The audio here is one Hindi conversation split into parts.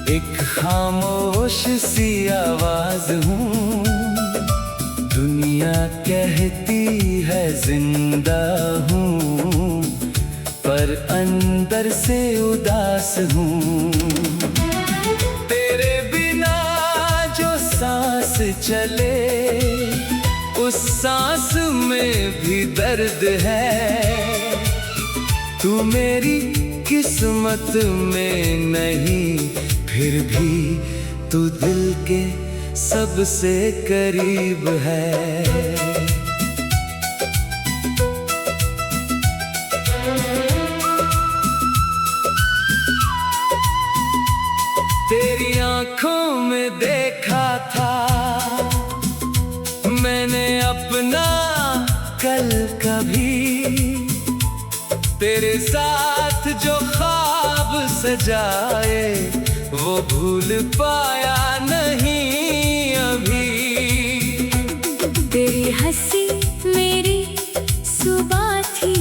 एक खामोश सी आवाज हूँ, दुनिया कहती है जिंदा हूँ, पर अंदर से उदास हूँ। तेरे बिना जो सांस चले, उस सांस में भी दर्द है। तू मेरी किस्मत में नहीं, फिर भी तू दिल के सबसे करीब है। तेरी आंखों में देखा था मैंने अपना कल कभी, तेरे साथ जो ख्वाब सजाए वो भूल पाया नहीं अभी। तेरी हंसी मेरी सुबह थी,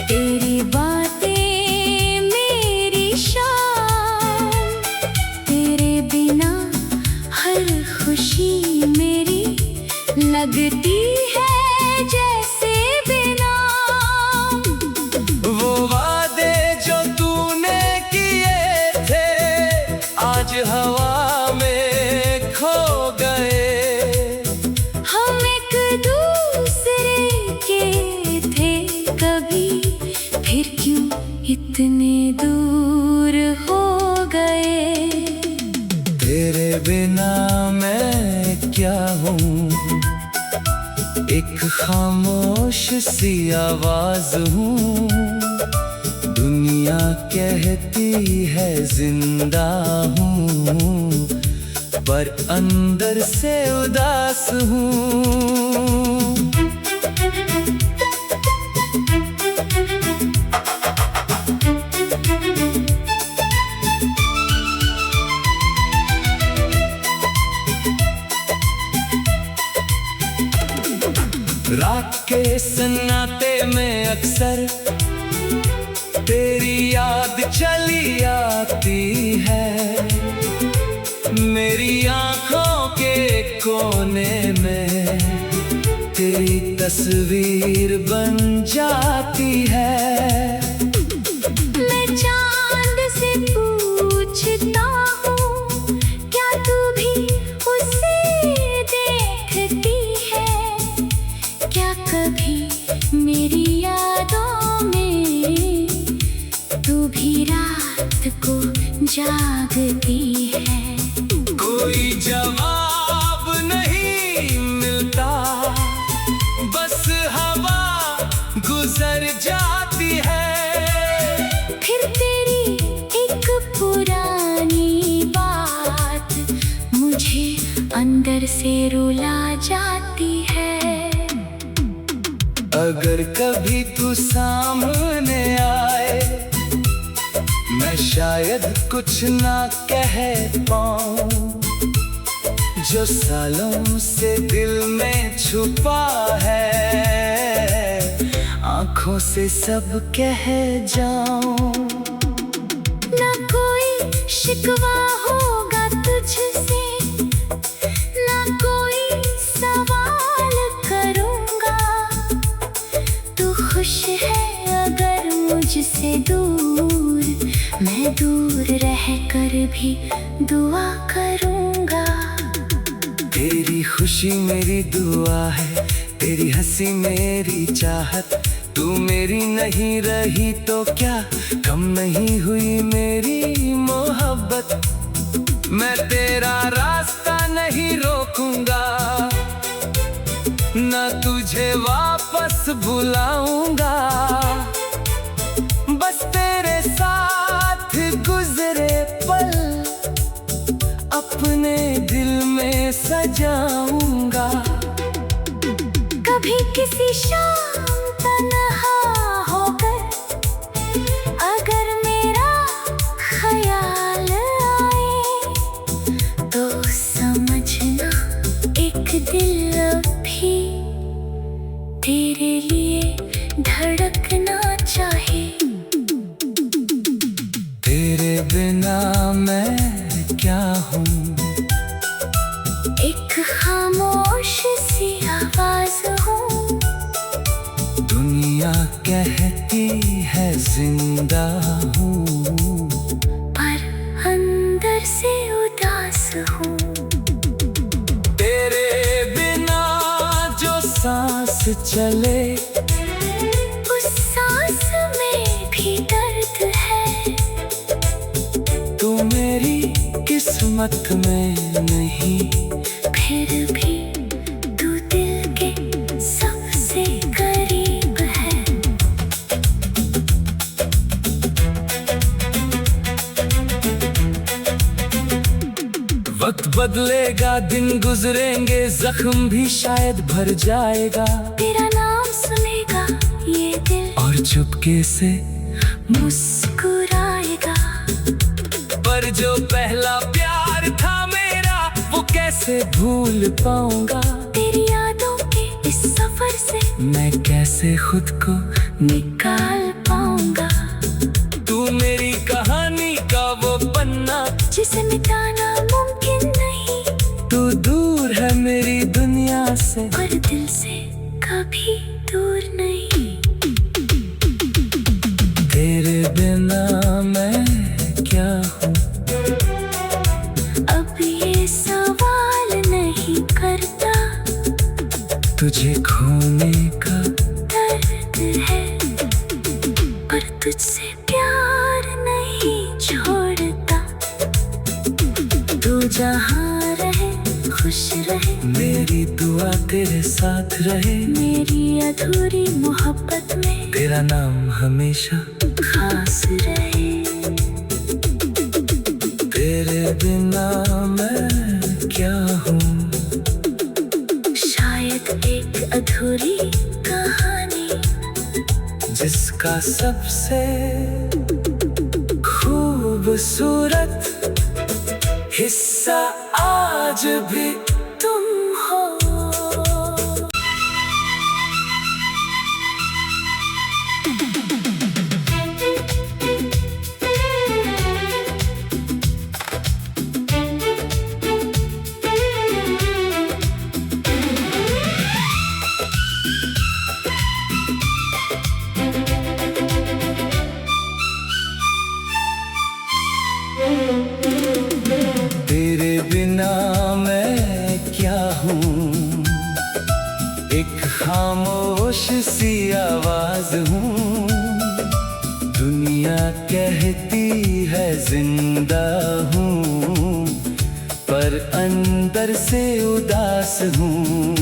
तेरी बातें मेरी शाम, तेरे बिना हर खुशी मेरी लगती है जैसे बिना। वो वादे जो तूने किए थे आज हवा में खो गए। हम एक दूसरे के थे कभी, फिर क्यों इतने दूर हो गए। तेरे बिना मैं क्या हूँ, एक खामोश सी आवाज हूँ, दुनिया कहती है जिंदा हूँ, पर अंदर से उदास हूँ। रात के सन्नाटे में अक्सर तेरी याद चली आती है। मेरी आंखों के कोने में तेरी तस्वीर बन जाती है। मैं चांद से पूछता हूँ, क्या तू भी उसे देखती है? क्या कभी मेरी यादों में तू भी रात को जागती है? कोई जवाब नहीं मिलता, बस हवा गुजर जाती है। फिर तेरी एक पुरानी बात मुझे अंदर से रुला जाती है। अगर कभी तू सामने आए, मैं शायद कुछ ना कह पाऊं, जो सालों से दिल में छुपा है, आंखों से सब कह जाऊं। ना कोई शिकवा होगा तुझसे, ना कोई सवाल करूंगा। तू खुश है अगर मुझसे दूर, मैं दूर रह कर भी दुआ करूंगा। तेरी खुशी मेरी दुआ है, तेरी हंसी मेरी चाहत। तू मेरी नहीं रही तो क्या कम नहीं हुई मेरी मोहब्बत। मैं तेरा रास्ता नहीं रोकूंगा, ना तुझे वापस बुलाऊंगा। बस तेरे साथ गुजरे पल अपने दिल में सजाऊंगा। कभी किसी शाम तन्हा होकर अगर मेरा ख्याल आए, तो समझना एक दिल भी तेरे लिए धड़कना चाहे। तेरे बिना मैं क्या हूँ। एक खामोश सी आवाज हूँ। दुनिया कहती है जिंदा हूँ, पर अंदर से उदास हूँ। तेरे बिना जो सांस चले, उस सांस में भी दर्द है। तू मेरी किस्मत में नहीं, फिर भी तू दिल के सबसे करीब है। वक्त बदलेगा, दिन गुजरेंगे, जख्म भी शायद भर जाएगा। तेरा नाम सुनेगा ये दिल और चुपके से मुस्कुराएगा। पर जो पहला प्यार था मेरा, वो कैसे भूल पाऊंगा। तेरी यादों के इस सफर से मैं कैसे खुद को निकाल पाऊंगा। तू मेरी कहानी का वो पन्ना, जिसे मिटाना मुमकिन नहीं। तू दूर है मेरी दुनिया से, पर दिल से कभी दूर नहीं। तेरे बिना मैं क्या हूँ। अब ये सवाल नहीं करता, तुझे खोने का दर्द है। पर तुझसे प्यार नहीं छोड़ता। तू जहाँ रहे खुश रहे, मेरी दुआ तेरे साथ रहे। मेरी अधूरी मोहब्बत में तेरा नाम हमेशा खास रहे। तेरे बिना मैं क्या हूँ। शायद एक अधूरी कहानी, जिसका सबसे खूबसूरत हिस्सा आज भी तुम हो। तेरे बिना मैं क्या हूँ। एक खामोश सी आवाज हूँ। दुनिया कहती है जिंदा हूँ, पर अंदर से उदास हूँ।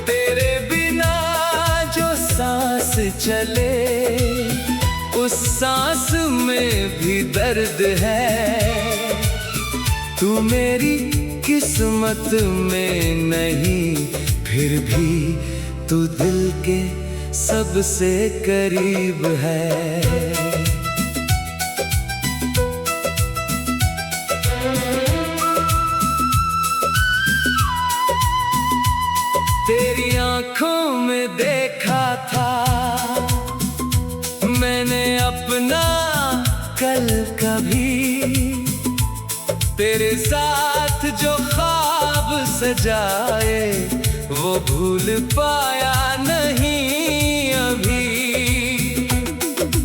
तेरे बिना जो सांस चले, उस सांस में भी दर्द है। तू मेरी किस्मत में नहीं, फिर भी तू दिल के सबसे करीब है। तेरी आंखों में देखा था मैंने अपना कल कभी। तेरे साथ जो ख्वाब सजाए, वो भूल पाया नहीं अभी।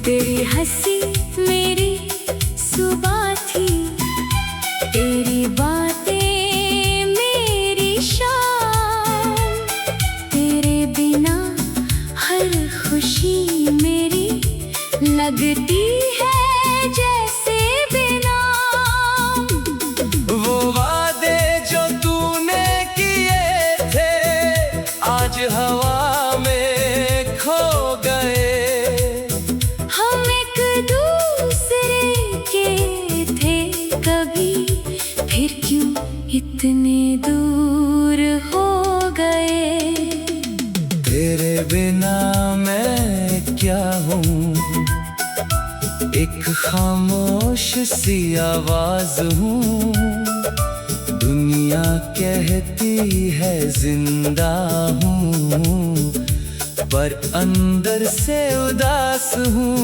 तेरी हंसी मेरी सुबह थी, तेरी बातें मेरी शाम। तेरे बिना हर खुशी मेरी लगती है जैसे बेनाम। वो वादे जो तूने किए थे, आज हवा में खो गए। हम एक दूसरे के थे कभी, फिर क्यों इतने दूर हो गए। तेरे बिना मैं क्या हूँ। एक खामोश सी आवाज हूँ। दुनिया कहती है जिंदा हूँ, पर अंदर से उदास हूँ।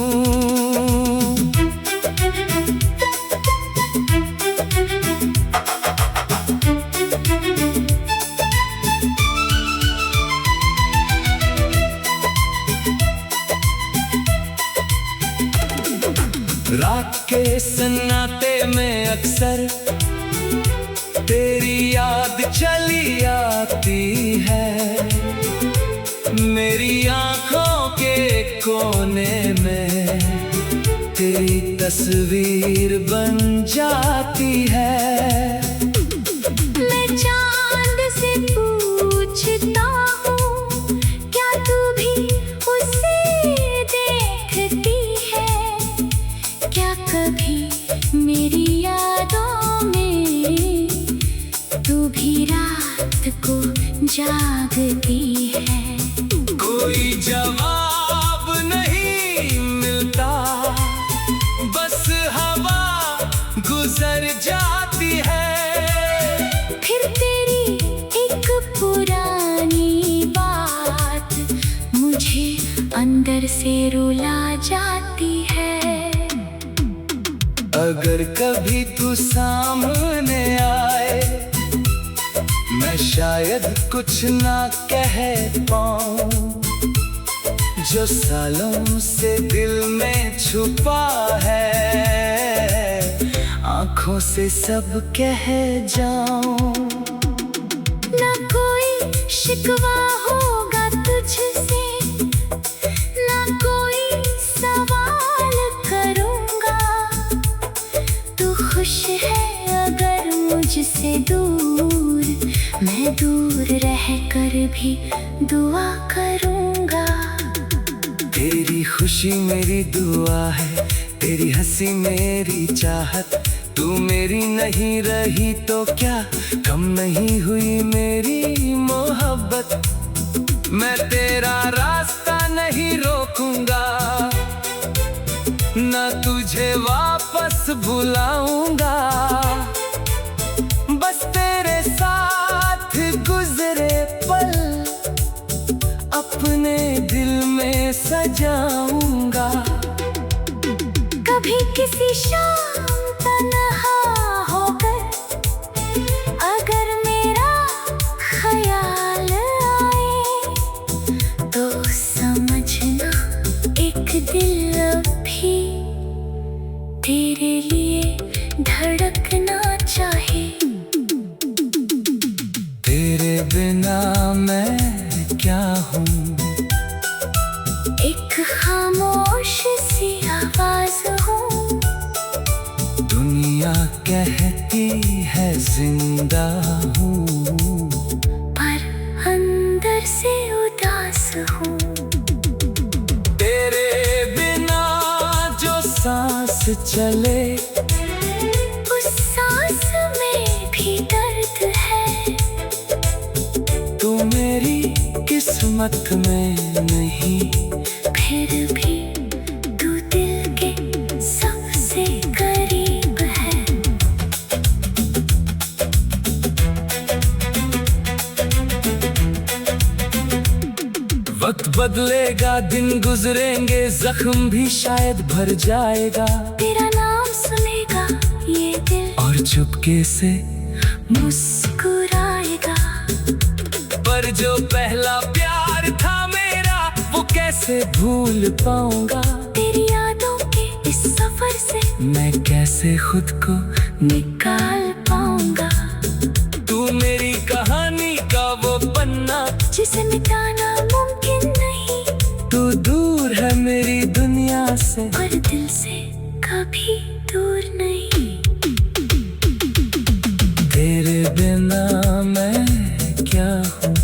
घर तेरी याद चली आती है, मेरी आंखों के कोने में तेरी तस्वीर बन जाती है। मैं चांद से पूछता हूँ, क्या तू भी उसे देखती है? क्या कभी मेरी यादों में तू भी रात को जागती है? कोई जवाब नहीं मिलता, बस हवा गुजर जाती है। फिर तेरी एक पुरानी बात मुझे अंदर से रुला जाती है। अगर कभी तू सामने आए, मैं शायद कुछ ना कह पाऊं, जो सालों से दिल में छुपा है, आंखों से सब कह जाऊं। ना कोई शिकवा होगा तुझसे, ना कोई सवाल करूंगा। तू खुश है अगर मुझसे दूर, मैं दूर रहकर भी दुआ करूंगा। तेरी खुशी मेरी दुआ है, तेरी हंसी मेरी चाहत। तू मेरी नहीं रही तो क्या कम नहीं हुई मेरी मोहब्बत। मैं तेरा रास्ता नहीं रोकूंगा, ना तुझे वापस बुलाऊंगा। बस तेरे साथ गुजरे पल अपने दिल में सजाऊंगा। कभी किसी शाम तन्हा होकर अगर मेरा ख्याल आए, तो समझना एक दिल भी तेरे लिए धड़कना चाहे। तेरे बिना मैं क्या हूँ, एक खामोश सी आवाज हूँ। दुनिया कहती है जिंदा हूँ, पर अंदर से उदास हूँ। तेरे बिना जो सांस चले, उस सांस में भी दर्द है। तू मेरी किस्मत में नहीं, फिर भी तू दिल के सबसे करीब है। वक्त बदलेगा, दिन गुजरेंगे, जख्म भी शायद भर जाएगा। तेरा नाम सुनेगा ये दिल और चुपके से मुस्कुराएगा। पर जो पहला प्यार था मेरा, वो कैसे भूल पाऊंगा। तेरी यादों के इस सफर से मैं कैसे खुद को निकाल पाऊंगा। तू मेरी कहानी का वो पन्ना, जिसे मिटाना मुमकिन नहीं। तू दूर है मेरी दुनिया से, पर दिल से कभी दूर नहीं। तेरे बिना मैं क्या हूँ,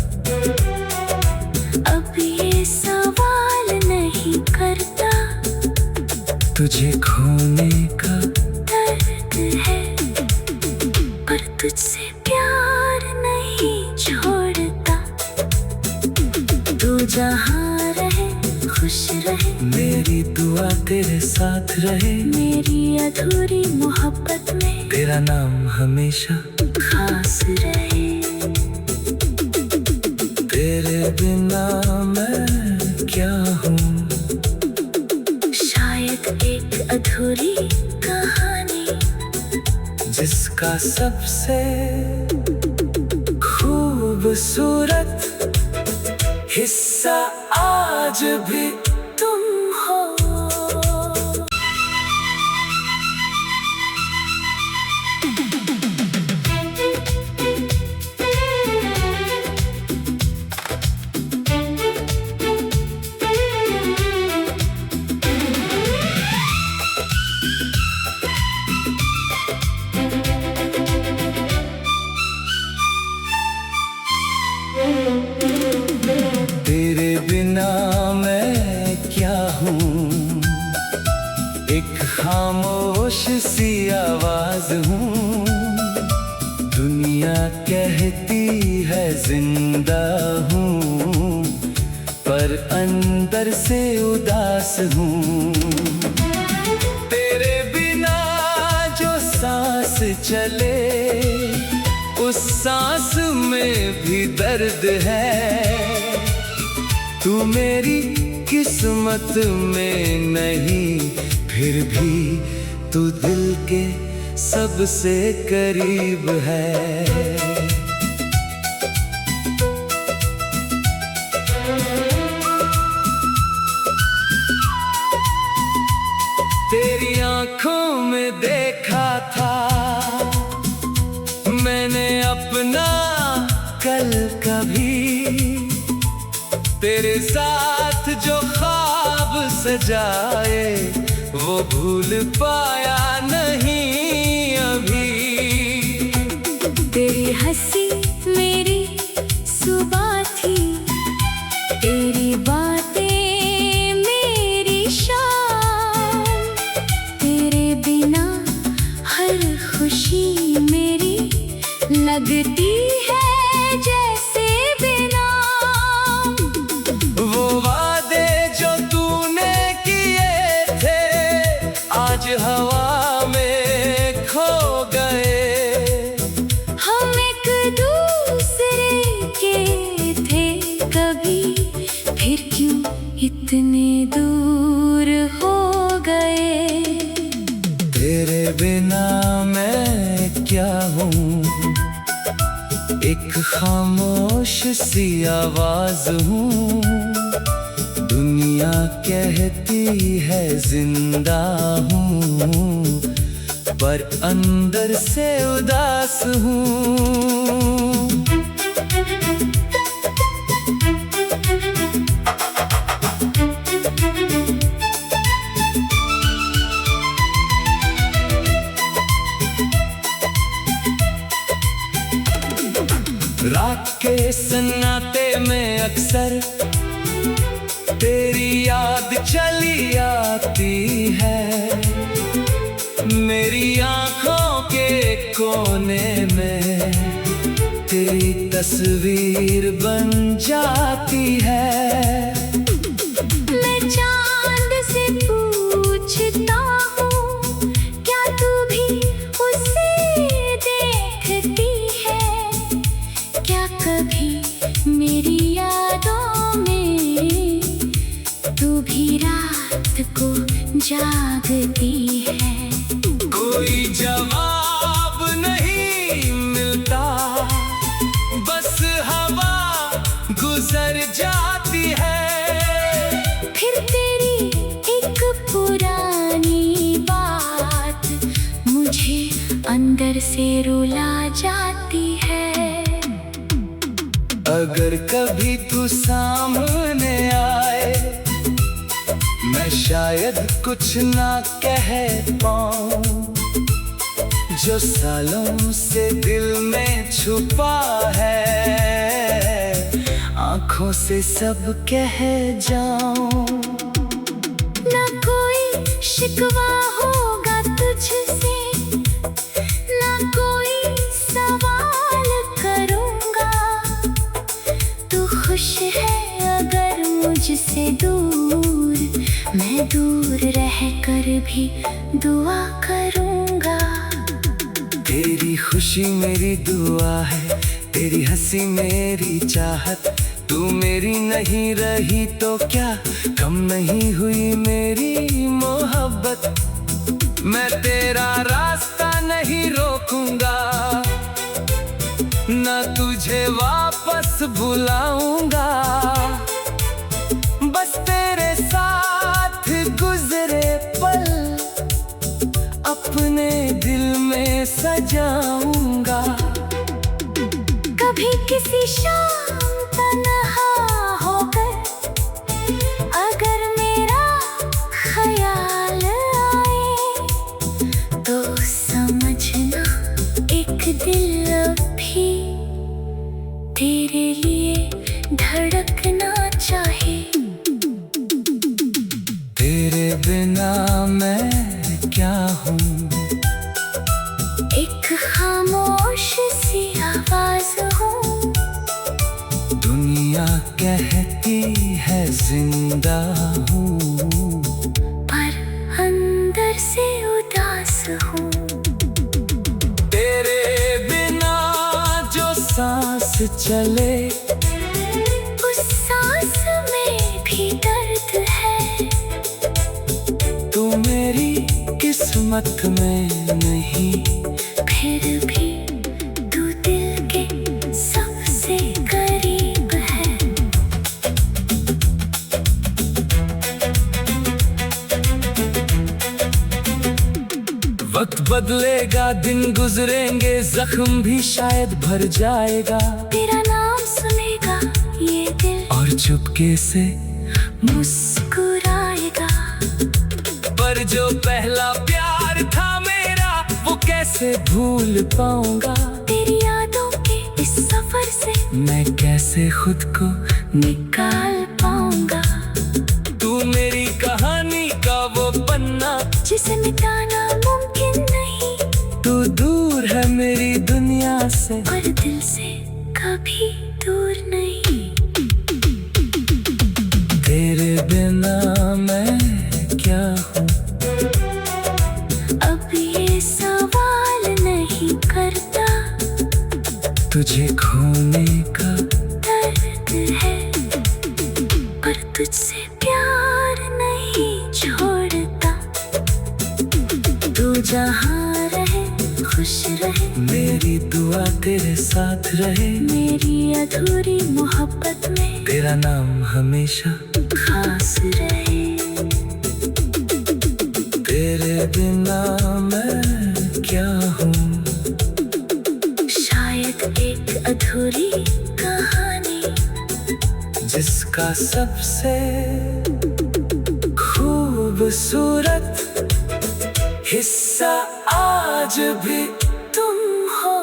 अब ये सवाल नहीं करता। तुझे खोने का दर्द है, पर तुझसे प्यार नहीं छोड़ता। तू जहाँ रहे खुश रहे, मेरी दुआ तेरे साथ रहे। मेरी अधूरी मोहब्बत में तेरा नाम हमेशा खास रहे। तेरे बिना मैं क्या हूँ, शायद एक अधूरी कहानी, जिसका सबसे खूबसूरत हिस्सा आज भी तुम हो। सी आवाज हूँ। दुनिया कहती है जिंदा हूँ, पर अंदर से उदास हूँ। तेरे बिना जो सांस चले, उस सांस में भी दर्द है। तू मेरी किस्मत में नहीं, फिर भी तू दिल के सबसे करीब है। तेरी आंखों में देखा था मैंने अपना कल कभी, तेरे साथ जो ख्वाब सजाए वो भूल पाया नहीं अभी। तेरी हंसी मेरी सुबह थी, तेरी बातें मेरी शाम। तेरे बिना हर खुशी मेरी लगती है जैसे बिना। वो वादे जो तूने किए थे आज हवा में खो गए। हम एक दूसरे के थे कभी, फिर क्यों इतने दूर हो गए। तेरे बिना मैं क्या हूँ, एक खामोश सी आवाज हूँ। दुनिया कहती है जिंदा हूँ, पर अंदर से उदास हूँ। रात के सन्नाटे में अक्सर तेरी याद चली आती है। मेरी आंखों के कोने में तेरी तस्वीर बन जाती है। मैं चांद से पूछता हूँ, क्या तू भी उसे देखती है। क्या कभी मेरी यादों में तू भी रात को जागती है। कोई जवाब नहीं मिलता, बस हवा गुजर जाती है। फिर तेरी एक पुरानी बात मुझे अंदर से रुला जाती है। अगर कभी तू सामने आए, मैं शायद कुछ ना कह पाऊं। जो सालों से दिल में छुपा है, आंखों से सब कह जाऊं। ना कोई शिकवा होगा तुझसे, ना कोई सवाल करूंगा। तू खुश है अगर मुझसे दूर, मैं दूर रहकर भी दुआ करूंगा। तेरी खुशी मेरी दुआ है, तेरी हंसी मेरी चाहत। तू मेरी नहीं रही तो क्या कम नहीं हुई मेरी मोहब्बत। मैं तेरा रास्ता नहीं रोकूंगा, ना तुझे वापस बुलाऊंगा। बस तेरे साथ गुजरे पल अपने दिल में सजाऊंगा। कभी किसी शाम तन्हा होकर अगर मेरा ख्याल आए, तो समझना एक दिल भी तेरे लिए धड़कना चाहे। तेरे बिना मैं क्या हूँ, एक खामोश सी आवाज हूँ, दुनिया कहती है जिंदा हूँ, पर अंदर से उदास हूँ। तेरे बिना जो सांस चले, उस सांस में भी दर्द है। तू मेरी किस्मत में नहीं, फिर भी तू दिल के सबसे करीब है। वक्त बदलेगा, दिन गुजरेंगे, जख्म भी शायद भर जाएगा, तेरा नाम सुनेगा ये दिल और चुपके से मुस्कुराएगा। पर जो पहला प्यार था मेरा, वो कैसे भूल पाऊंगा। तेरी यादों के इस सफर से मैं कैसे खुद को निकाल पाऊंगा। तू मेरी कहानी का वो पन्ना, जिसे मिटाना मुमकिन नहीं, तू दूर है मेरी दुनिया से, पर दिल से कभी दूर नहीं। तेरे बिना मैं क्या हूँ, अब ये सवाल नहीं करता, तुझे खोने का दर्द है, पर तुझसे प्यार नहीं छोड़ता। तू जहाँ रहे खुश रहे, मेरी दुआ तेरे साथ रहे, मेरी अधूरी मोहब्बत में तेरा नाम हमेशा खास रहे। तेरे बिना मैं क्या हूँ, शायद एक अधूरी कहानी, जिसका सबसे खूबसूरत हिस्सा आज भी तुम हो।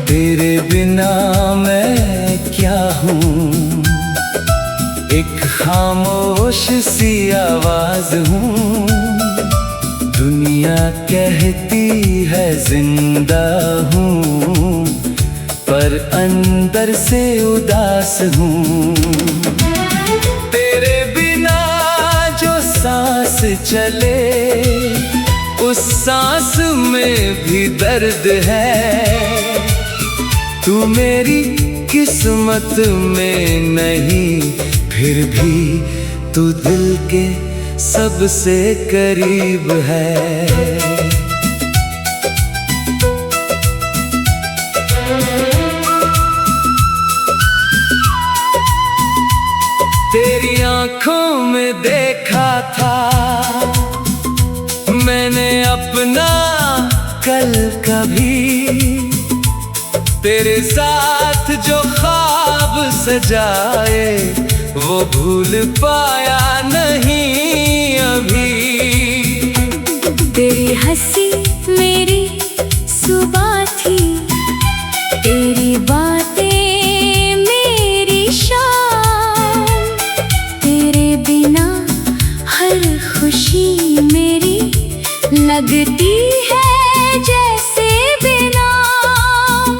तेरे बिना मैं क्या हूँ, एक खामोश सी आवाज हूँ, दुनिया कहती है जिंदा हूँ, पर अंदर से उदास हूँ। तेरे बिना जो सांस चले, उस सांस में भी दर्द है, तू मेरी किस्मत में नहीं, फिर भी तू दिल के सबसे करीब है। तेरी आंखों में देखा था मैंने अपना कल कभी, तेरे साथ जो ख्वाब सजाए, वो भूल पाया नहीं अभी। तेरी हंसी मेरी सुबह थी, तेरी बातें मेरी शाम, तेरे बिना हर खुशी मेरी लगती है जैसे बेनाम।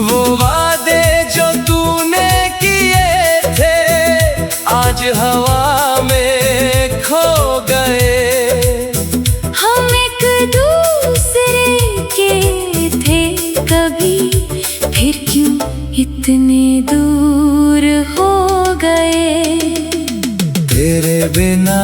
वो वादे जो तूने किए थे, आज हवा में खो गए। हम एक दूसरे के थे कभी, फिर क्यों इतने दूर हो गए। तेरे बिना